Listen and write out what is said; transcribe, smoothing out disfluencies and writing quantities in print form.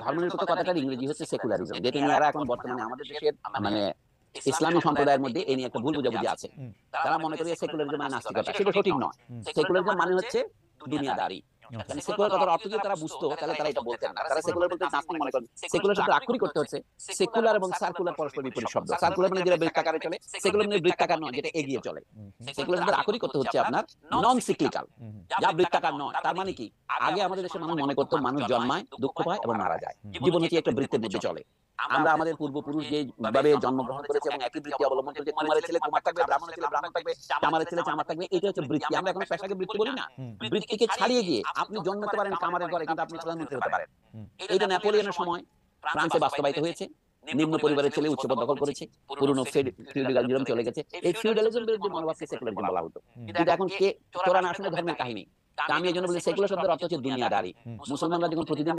ধর্মনিরপেক্ষ কথাটার ইংরেজি হচ্ছে সেকুলারিজম, যেটা নিয়ে এরা এখন বর্তমানে আমাদের দেশের মানে ইসলামী সম্প্রদায়ের মধ্যে এই নিয়ে একটা ভুল বুঝাবুঝি আছে। তারা মনে করে সেকুলারিজম মানে নাস্তিকতা, সেটা সঠিক নয়। সেকুলারিজম মানে হচ্ছে দুনিয়াদারি। আচ্ছা। সেকুলার কথার অর্থ যদি তারা বুঝতো তাহলে তারা এটা বলতেন না। তারা সেকুলার বলতে নাস্তিক মনে করেন। সেকুলার শব্দের আক্ষরিক করতে হচ্ছে সেকুলার এবং সার্কুলার পরস্পর বিপরীত শব্দ। সার্কুলার মানে যেটা বৃত্তাকারে চলে, সেকুলার মানে বৃত্তাকার নয়, যেটা এগিয়ে চলে। সেকুলার শব্দের আক্ষরিক করতে হচ্ছে আপনার নন সিক্লিক্যাল, যা বৃত্তাকার নয়। তার মানে কি, আগে আমাদের দেশে মানুষ মনে করতো মানুষ জন্মায়, দুঃখ পায় এবং মারা যায়, জীবন হচ্ছে একটা বৃত্তের মধ্যে চলে। আমরা আমাদের পূর্বপুরুষ যেভাবে জন্মগ্রহণ করেছে এবং একই বৃত্তি অবলম্বন করেছে, কুমারের ছেলে কুমার থাকবে, ব্রাহ্মণের ছেলে ব্রাহ্মণ থাকবে, চামারের ছেলে চামার থাকবে, এটা হচ্ছে বৃত্তি। আমরা এখন পেশাকে বৃত্তি বলি না। বৃত্তিকে ছাড়িয়ে গিয়ে আপনি জন্মতে পারেন কামারের ঘরে, কিন্তু আপনি প্রধানমন্ত্রী হতে পারেন। এইটা নেপোলিয়নের সময় ফ্রান্সে বাস্তবায়িত হয়েছে। নিম্ন পরিবারের ছেলে উচ্চপদ দখল করেছে, পুরনো ফিউডালিজম চলে গেছে। এই ফিউডালিজম বিরুদ্ধে মনোভাবকে সেকুলারিজম বলা হতো। কিন্তু এখন কে চোরানা আসলে ধর্মের কাহিনী। আমি এই জন্য বলি সেকুলার শব্দের অর্থ হচ্ছে দুনিয়াদারি। মুসলমানরা যখন প্রতিদিন